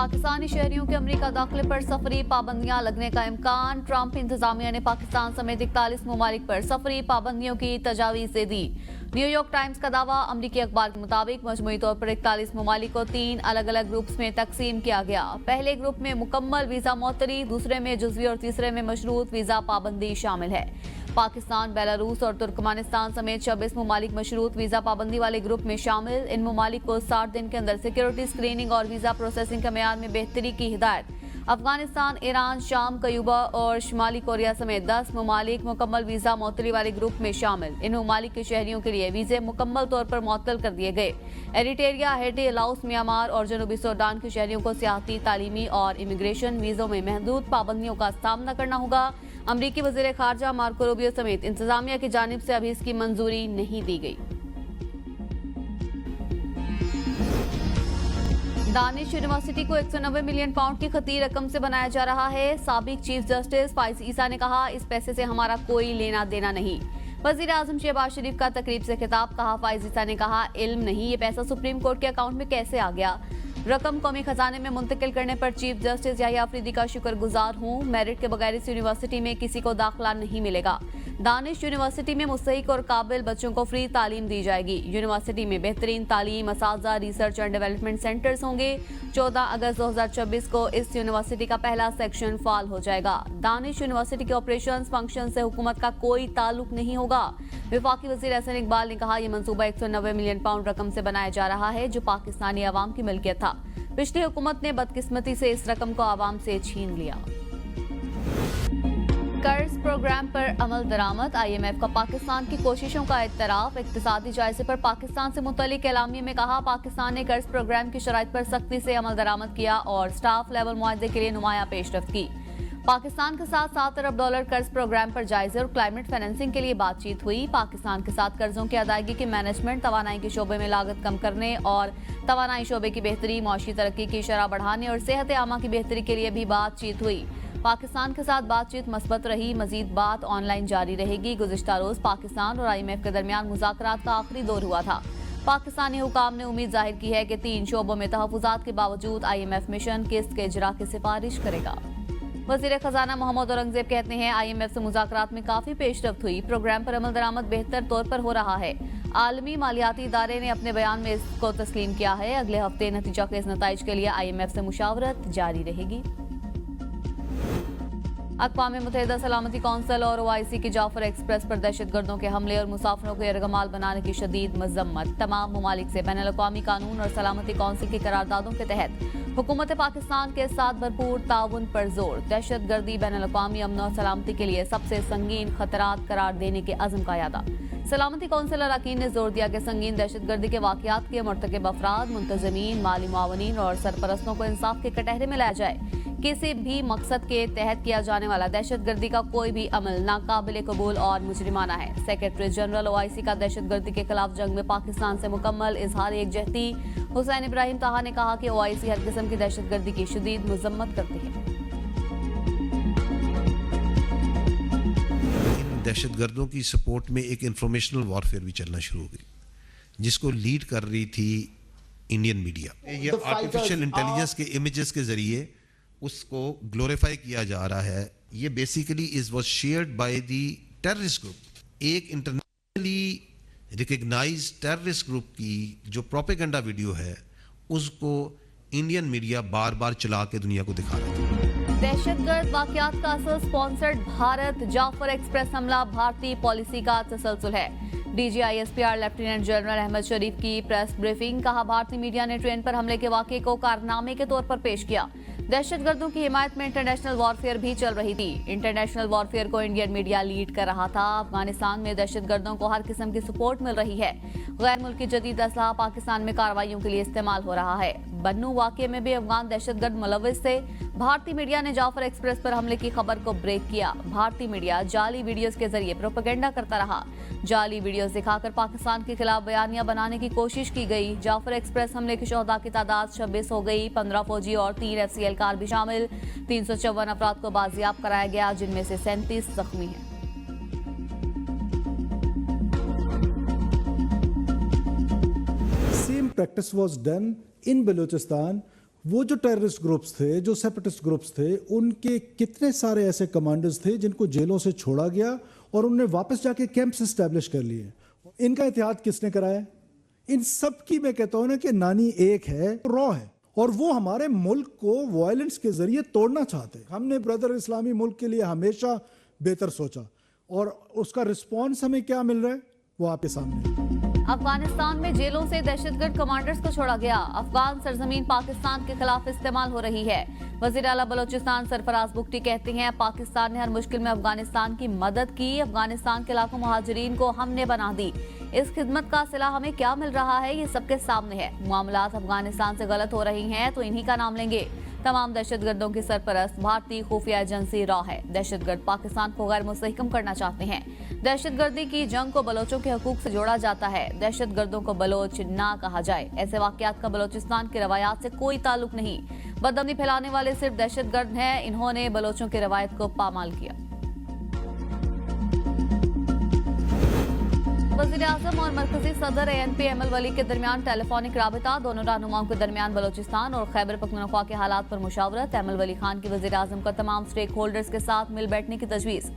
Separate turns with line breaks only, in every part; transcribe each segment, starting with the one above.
पाकिस्तानी शहरियों के अमेरिका दाखिले पर सफरी पाबंदियां लगने का इम्कान। ट्रंप इंतजामिया ने पाकिस्तान समेत 41 ममालिक पर सफरी पाबंदियों की तजावीज़ दे दी। न्यूयॉर्क टाइम्स का दावा, अमरीकी अखबार के मुताबिक मजमूई तौर पर 41 ममालिक को 3 अलग अलग ग्रुप्स में तकसीम किया गया। पहले ग्रुप में मुकम्मल वीजा मौतरी, दूसरे में जुज़वी और तीसरे में मशरूत वीजा पाबंदी शामिल है। पाकिस्तान, बेलारूस और तुर्कमानिस्तान समेत 26 ममालिक मशरूत वीजा पाबंदी वाले ग्रुप में शामिल। इन ममालिक को 60 दिन के अंदर सिक्योरिटी स्क्रीनिंग और वीजा प्रोसेसिंग के मेयाद में बेहतरी की हिदायत। अफगानिस्तान, ईरान, शाम, क्यूबा और शुमाली कोरिया समेत 10 ममालिक मुकम्मल वीजा मौतली वाले ग्रुप में शामिल। इन ममालिक के शहरियों के लिए वीजे मुकम्मल तौर पर मुअत्तल कर दिए गए। एरिट्रिया, हैटी, लाओस, म्यांमार और जनूबी सूडान के शहरियों को सियाहती, तालीमी और इमिग्रेशन वीजों में महदूद पाबंदियों का सामना करना होगा। अमरीकी वज़ीर ख़ारजा मार्को रूबियो समेत इंतजामिया की जानिब से अभी इसकी मंजूरी नहीं दी गई। दानिश यूनिवर्सिटी को 190 मिलियन पाउंड की खती रकम से बनाया जा रहा है। साबिक चीफ जस्टिस फाइज ईसा ने कहा, इस पैसे से हमारा कोई लेना देना नहीं। वजीर आजम शहबाज शरीफ का तकरीब से खिताब, कहा फाइज ईसा ने कहा, इल्म नहीं, ये पैसा सुप्रीम कोर्ट के अकाउंट में कैसे आ गया। रकम कौमी खजाने में मुंतकिल करने पर चीफ जस्टिस याहिया अफरीदी का शुक्रगुजार हूँ। मेरिट के बगैर इस यूनिवर्सिटी में किसी को दाखिला नहीं मिलेगा। दानिश यूनिवर्सिटी में मुस्तहिक और काबिल बच्चों को फ्री तालीम दी जाएगी। यूनिवर्सिटी में बेहतरीन तालीम, असातिज़ा, रिसर्च एंड डेवलपमेंट सेंटर्स होंगे। 14 अगस्त 2026 को इस यूनिवर्सिटी का पहला सेक्शन फाल हो जाएगा। दानिश यूनिवर्सिटी के ऑपरेशन फंक्शन से हुकूमत का कोई ताल्लुक नहीं होगा। वफाकी वज़ीर एहसन इकबाल ने कहा, यह मंसूबा 190 मिलियन पाउंड रकम से बनाया जा रहा है जो पाकिस्तानी अवाम की मिल्कियत था। पिछली हुकूमत ने बदकिस्मती से इस रकम को आवाम से छीन लिया। कर्ज प्रोग्राम पर अमल दरामद, IMF का पाकिस्तान की कोशिशों का इत्तराफ। इक्तिसादी जायजे पर पाकिस्तान से मुतल्लिक एलामिये में कहा, पाकिस्तान ने कर्ज प्रोग्राम की शराइत पर सख्ती से अमल दरामद किया और स्टाफ लेवल मुआहदे के लिए नुमाया पेशरफ्त की। पाकिस्तान के साथ $7 अरब कर्ज प्रोग्राम पर जायजे और क्लाइमेट फाइनेंसिंग के लिए बातचीत हुई। पाकिस्तान के साथ कर्जों की अदायगी की मैनेजमेंट, तवानाई के शोबे में लागत कम करने और तवानाई शोबे की बेहतरी, मौशी तरक्की की शरह बढ़ाने और सेहत आमा की बेहतरी के लिए भी बातचीत हुई। पाकिस्तान के साथ बातचीत मस्बत रही। मजीद बात ऑनलाइन जारी रहेगी। गुज़िश्ता रोज पाकिस्तान और IMF के दरमियान मुज़ाकरात का आखिरी दौर हुआ था। पाकिस्तानी हुकाम ने उम्मीद जाहिर की है कि 3 शोबों में तहफ़्फ़ुज़ात के बावजूद IMF मिशन किस्त के इजरा की सिफारिश करेगा। वज़ीर खजाना मोहम्मद औरंगजेब कहते हैं, IMF से मुज़ाकरात में काफ़ी पेशरफ्त हुई। प्रोग्राम पर अमल दरामद बेहतर तौर पर हो रहा है। आलमी मालियाती इदारे ने अपने बयान में इसको तस्लीम किया है। अगले हफ्ते नतीजा खेज़ नताइज के लिए IMF से मुशावरत जारी रहेगी। अक़वाम मुत्तहिदा सलामती कौंसिल और OIC की जाफर एक्सप्रेस पर दहशतगर्दों के हमले और मुसाफिरों को यरगमाल बनाने की शदीद मजम्मत। तमाम ममालिक से बैनुल अक़वामी कानून और सलामती कौंसिल की करारदादों के तहत हुकूमत पाकिस्तान के साथ भरपूर ताउन पर जोर। दहशतगर्दी बैनुल अक़वामी अमन और सलामती के लिए सबसे संगीन खतरात करार देने के अज़्म का यादा। सलामती कौंसिल अरकान ने जोर दिया कि संगीन दहशतगर्दी के वाक़यात के मुर्तकिब अफराद, मुंतज़मीन, माली मुआवनीन और सरपरस्तों को इंसाफ के कटहरे में लाया जाए। किसी भी मकसद के तहत किया जाने वाला दहशतगर्दी का कोई भी अमल नाकाबिल कबूल और मुजरिमाना है। सेक्रेटरी जनरल OIC का दहशतगर्दी के खिलाफ जंग में पाकिस्तान से मुकम्मल इजहार एकजहती। हुसैन इब्राहिम ताहा ने कहा कि OIC हर किस्म की दहशतगर्दी की शदीद मजम्मत करती है।
इन दहशतगर्दों की सपोर्ट में एक इंफॉर्मेशनल वॉरफेयर भी चलना शुरू हो गई, जिसको लीड कर रही थी इंडियन मीडिया। ये आर्टिफिशियल इंटेलिजेंस के इमेजेस के जरिए उसको ग्लोरीफाई किया जा रहा है। ये basically was shared by the terrorist group. एक इंटरनेशनली रिकग्नाइज्ड टेररिस्ट ग्रुप की जो प्रोपेगेंडा वीडियो है, उसको इंडियन मीडिया बार बार चला के दुनिया को दिखा रहा था।
दहशतगर्द वाक़यात का असर स्पॉन्सर्ड भारत जाफर एक्सप्रेस हमला भारतीय पॉलिसी का तसलसल है। DGISPR लेफ्टिनेंट जनरल अहमद शरीफ की प्रेस ब्रीफिंग, कहा भारतीय मीडिया ने ट्रेन पर हमले के वाक़े को कारनामे के तौर पर पेश किया। दहशतगर्दों की हिमायत में इंटरनेशनल वॉरफेयर भी चल रही थी। इंटरनेशनल वॉरफेयर को इंडियन मीडिया लीड कर रहा था। अफगानिस्तान में दहशतगर्दों को हर किस्म की सपोर्ट मिल रही है। गैर मुल्की जदीद असलहा पाकिस्तान में कार्रवाइयों के लिए इस्तेमाल हो रहा है। बन्नू वाक़े में भी अफगान दहशतगर्द मुलविस थे। भारतीय मीडिया ने जाफर एक्सप्रेस पर हमले की खबर को ब्रेक किया। भारतीय मीडिया जाली वीडियोस के जरिए प्रोपेगेंडा करता रहा। जाली वीडियोस दिखाकर पाकिस्तान के खिलाफ बयानियां बनाने की कोशिश की गई। जाफर एक्सप्रेस हमले के शोहदा की तादाद 26 हो गई। 15 फौजी और 3 FCL कार भी शामिल। 354 अफराद को बाजियाब कराया गया, जिनमें से 37 जख्मी हैं।
Same practice was done in Balochistan वो जो टेररिस्ट ग्रुप्स थे, जो सेपरेटिस्ट ग्रुप्स थे, उनके कितने सारे ऐसे कमांडर्स थे जिनको जेलों से छोड़ा गया और उन्होंने वापस जाके कैंप्स एस्टैब्लिश कर लिए। इनका इतिहाद किसने कराया? इन सब की मैं कहता हूं ना कि नानी एक है, रॉ है, और वो हमारे मुल्क को वायलेंस के जरिए तोड़ना चाहते हैं। हमने ब्रदर इस्लामी मुल्क के लिए हमेशा बेहतर सोचा और उसका रिस्पॉन्स हमें क्या मिल रहा है वो आपके सामने है।
अफगानिस्तान में जेलों से दहशतगर्द कमांडर्स को छोड़ा गया। अफगान सरजमीन पाकिस्तान के खिलाफ इस्तेमाल हो रही है। वजीर आला बलोचिस्तान सरफराज बुख्ती कहते हैं, पाकिस्तान ने हर मुश्किल में अफगानिस्तान की मदद की। अफगानिस्तान के लाखों मुहाजिरीन को हमने बना दी। इस खिदमत का सिला हमें क्या मिल रहा है ये सबके सामने है। मामलात अफगानिस्तान से गलत हो रही हैं तो इन्हीं का नाम लेंगे। तमाम दहशतगर्दों की सरपरस्त भारतीय खुफिया एजेंसी रॉ है। दहशतगर्द पाकिस्तान को गैर मुस्तहकम करना चाहते हैं। दहशतगर्दी की जंग को बलोचों के हकूक से जोड़ा जाता है। दहशतगर्दों को बलोच ना कहा जाए। ऐसे वाकयात का बलोचिस्तान की रवायात से कोई ताल्लुक नहीं। बदअमनी फैलाने वाले सिर्फ दहशतगर्द हैं। इन्होंने बलोचों की रवायत को पामाल किया। वज़ीर आज़म और मरकजी सदर ANP एमल वली के दरमियान टेलीफोनिक राबिता। दोनों रहनुमाओं के दरमियान बलोचिस्तान और खैबर पख्तूनख्वा के हालात पर मुशावरत। एमल वली खान की वज़ीर आज़म का तमाम स्टेक होल्डर्स के साथ मिल बैठने की तजवीज़।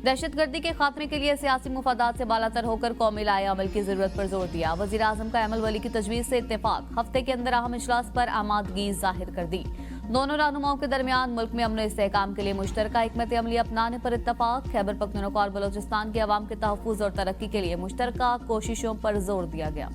दहशतगर्दी के खात्मे के लिए सियासी मुफादात से बालातर होकर कौमी लाए अमल की जरूरत पर जोर दिया। वज़ीर आज़म का एमल वली की तजवीज़ से इत्तेफाक। हफ्ते के अंदर अहम इजलास पर आमादगी जाहिर कर दी। दोनों रहनुमाओं के दरमियान मुल्क में अमन और इस्तेहकाम के लिए मुश्तरका हिकमत अमली अपनाने पर इत्तफाक। खैबर पख्तूनख्वा और बलोचिस्तान के अवाम के तहफ़्फ़ुज़ और तरक्की के लिए मुश्तरका कोशिशों पर जोर दिया गया।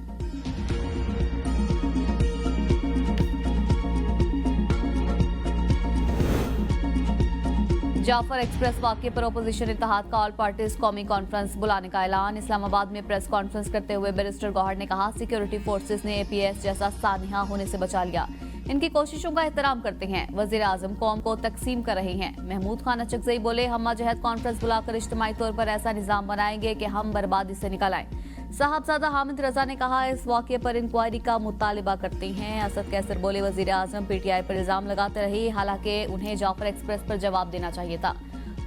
जाफर एक्सप्रेस वाक़े पर अपोजिशन इत्तेहाद का ऑल पार्टीज कौमी कॉन्फ्रेंस बुलाने का ऐलान। इस्लामाबाद में प्रेस कॉन्फ्रेंस करते हुए बैरिस्टर गौहर ने कहा, सिक्योरिटी फोर्सेस ने APS जैसा सानिहा होने से बचा लिया। इनकी कोशिशों का एहतराम करते हैं। वज़ीर आज़म कौम को तकसीम कर रहे हैं। महमूद खान अचकज़ई बोले, हम जहद कॉन्फ्रेंस बुलाकर इज्तिमाई तौर पर ऐसा निज़ाम बनाएंगे कि हम बर्बादी से निकल आए। साहबजादा हामिद रजा ने कहा, इस वाक़े पर इंक्वायरी का मुतालिबा करते हैं। असद कैसर बोले, वज़ीर आज़म PTI पर इल्ज़ाम लगाते रहे, हालांकि उन्हें जाफर एक्सप्रेस पर जवाब देना चाहिए था।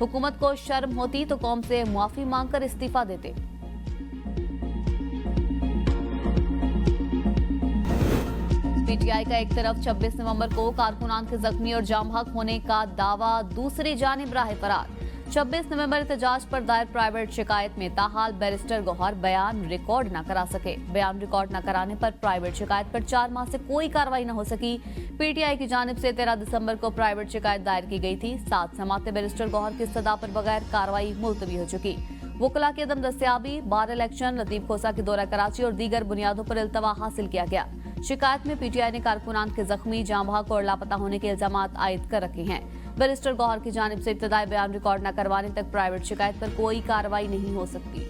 हुकूमत को शर्म होती तो कौम से मुआफ़ी मांगकर इस्तीफा देते। PTI का एक तरफ 26 नवंबर को कारकुनान के जख्मी और जाम हक होने का दावा, दूसरी जानिब राह फरार। 26 नवंबर एहतजाज पर दायर प्राइवेट शिकायत में ताहाल बैरिस्टर गौहर बयान रिकॉर्ड न करा सके। बयान रिकॉर्ड न कराने पर प्राइवेट शिकायत पर 4 माह से कोई कार्रवाई न हो सकी। PTI की जानिब से 13 दिसंबर को प्राइवेट शिकायत दायर की गई थी। 7 समाते बैरिस्टर गौहर की सदा पर बगैर कार्रवाई मुलतवी हो चुकी। वकला की अदम दस्तियाबी, बार इलेक्शन, लतीफ खोसा की दौरा कराची और दीगर बुनियादों पर इल्तवा हासिल किया गया। शिकायत में PTI ने कारकुनान के जख्मी, जाम हक और लापता होने के इल्जाम आयद कर रखे हैं। बैरिस्टर गौहर की जानिब से इब्तदाई बयान रिकॉर्ड न करवाने तक प्राइवेट शिकायत पर कोई कार्रवाई नहीं हो सकती।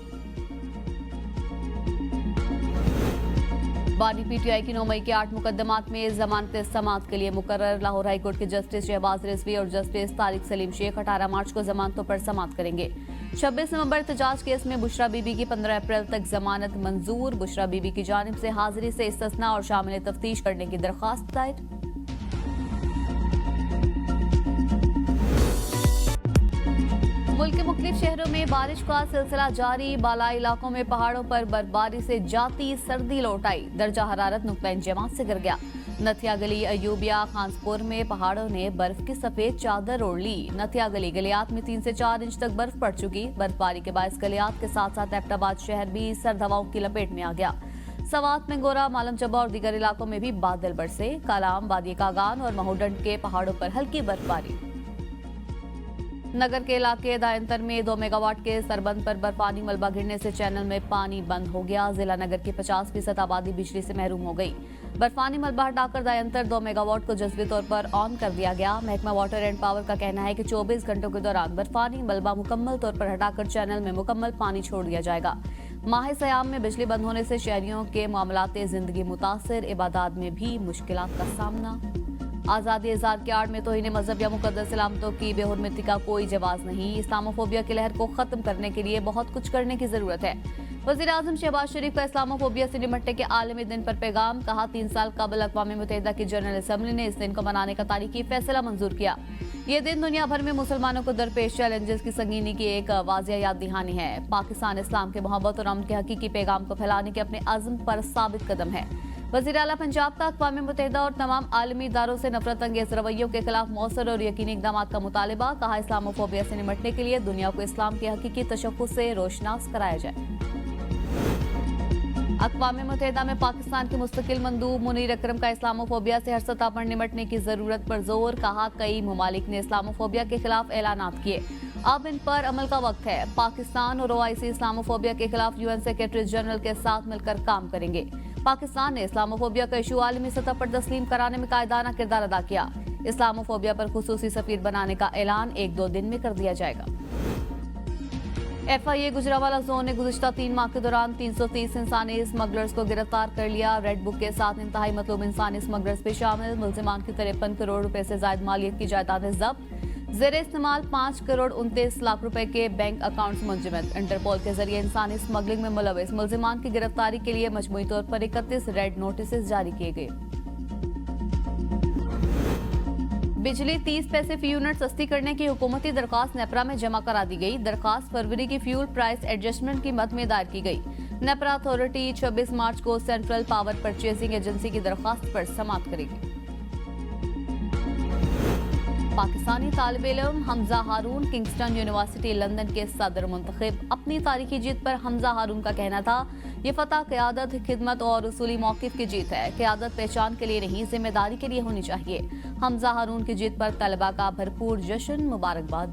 बानी PTI की 9 मई के 8 मुकदमात में जमानत समात के लिए मुकर्रर। लाहौर हाईकोर्ट के जस्टिस शहबाज रिजवी और जस्टिस तारिक सलीम शेख 18 मार्च को जमानतों पर समात करेंगे। 26 नवंबर एहतजाज केस में बुशरा बीबी की 15 अप्रैल तक जमानत मंजूर। बुशरा बीबी की जानिब से हाजिरी से इस्तिस्ना और शामिल तफ्तीश करने की दरख्वास्त दायर। मुल्क के मुख्तलिफ शहरों में बारिश का सिलसिला जारी। बालाई इलाकों में पहाड़ों पर बर्फबारी से जाती सर्दी लौट आई। दर्जा हरारत नुक्ता जमात से गिर गया। नथिया गली, अयूबिया, खानसपुर में पहाड़ों ने बर्फ की सफेद चादर ओढ़ ली। नथिया गली गलियात में 3 से 4 इंच तक बर्फ पड़ चुकी। बर्फबारी के बायस गलियात के साथ साथ एबटाबाद शहर भी सर्द हवाओं की लपेट में आ गया। सवात में गोरा, मालम चबा और दीगर इलाकों में भी बादल बरसे। कालाम, वादी कागान और महूडंड के पहाड़ों पर हल्की बर्फबारी। नगर के इलाके दायंतर में 2 मेगावाट के सरबंद पर बर्फानी मलबा गिरने से चैनल में पानी बंद हो गया। जिला नगर की 50% आबादी बिजली से महरूम हो गई। बर्फानी मलबा हटाकर दायंतर 2 मेगावाट को जज्वी तौर पर ऑन कर दिया गया। महकमा वाटर एंड पावर का कहना है कि 24 घंटों के दौरान बर्फानी मलबा मुकम्मल तौर पर हटाकर चैनल में मुकम्मल पानी छोड़ दिया जाएगा। माह सयाम में बिजली बंद होने से शहरियों के मामलाते जिंदगी मुतासिर। इबादत में भी मुश्किलात का सामना। आज़ादी इज़हार की आड़ में तौहीन मजहब या मुकद्दस सलामतों की बेहुरमती का कोई जवाब नहीं। इस्लामोफोबिया की लहर को खत्म करने के लिए बहुत कुछ करने की जरूरत है। वज़ीर आज़म शहबाज शरीफ का इस्लामोफोबिया से निपटने के आलमी दिन पर पैगाम। कहा, 3 साल कबल अक़वाम मुत्तहिदा की जनरल असम्बली ने इस दिन को मनाने का तारीखी फैसला मंजूर किया। ये दिन दुनिया भर में मुसलमानों को दरपेश चैलेंजेस की संगीनी की एक वाज़िया याद दहानी है। पाकिस्तान इस्लाम के मोहब्बत और अमन के हकीकी पैगाम को फैलाने के अपने अज़्म पर साबित कदम है। वज़ीर आला पंजाब का अक़वाम मुत्तहिदा और तमाम आलमी इदारों से नफरत अंगेज रवैयों के खिलाफ मौसर और यकीनी इक़दाम का मुतालबा। कहा, इस्लामोफोबिया से निपटने के लिए दुनिया को इस्लाम के हकीकी तशख़्ख़ुस से रोशनास कराया जाए। अक़वाम मुत्तहिदा में पाकिस्तान के मुस्तकिल मंदूब मुनीर अकरम का इस्लामोफोबिया से हर सतह पर निपटने की जरूरत पर जोर। कहा, कई ममालिक ने इस्लामोफोबिया के खिलाफ ऐलानात किए, अब इन पर अमल का वक्त है। पाकिस्तान और ओआईसी इस्लामोफोबिया के खिलाफ यूएन सेक्रेटरी जनरल के साथ मिलकर काम करेंगे। पाकिस्तान ने इस्लामोफोबिया का इशू आलमी सतह पर तस्लीम कराने में कायदाना किरदार अदा किया। इस्लामोफोबिया पर खुसूसी सफीर बनाने का ऐलान 1-2 दिन में कर दिया जाएगा। FIA गुजरावाला जोन ने गुज़िश्ता 3 माह के दौरान 330 इंसानी स्मगलर्स को गिरफ्तार कर लिया। रेड बुक के साथ इंतहाई मतलूब इंसानी स्मगलर्स भी शामिल। मुल्जिमान की 53 करोड़ रुपए से ज्यादा मालियत की जायदादें जब्त। ज़ेर इस्तेमाल 5 करोड़ 29 लाख रुपए के बैंक अकाउंट्स मुंजमद। इंटरपोल के जरिए इंसानी स्मगलिंग में मुलविस मुल्जिमान की गिरफ्तारी के लिए मजमूई तौर पर 31 रेड नोटिस जारी किए गए। बिजली 30 पैसे फी यूनिट सस्ती करने की हुकूमती दरख्वास्त नेपरा में जमा करा दी गई। दरख्वास्त फरवरी की फ्यूल प्राइस एडजस्टमेंट की मद में दायर की गई। नेपरा अथॉरिटी 26 मार्च को सेंट्रल पावर परचेजिंग एजेंसी की दरख्वास्त पर समाअत करेगी। पाकिस्तानी तालिब इल्म हमजा हारून किंगस्टन यूनिवर्सिटी लंदन के सदर मुंतखब। अपनी तारीखी जीत पर हमजा हारून का कहना था, ये फतह क़यादत, खिदमत और उसूली मौक़िफ़ की जीत है। क़यादत पहचान के लिए नहीं, जिम्मेदारी के लिए होनी चाहिए। हमजा हारून की जीत पर तलबा का भरपूर जश्न, मुबारकबाद।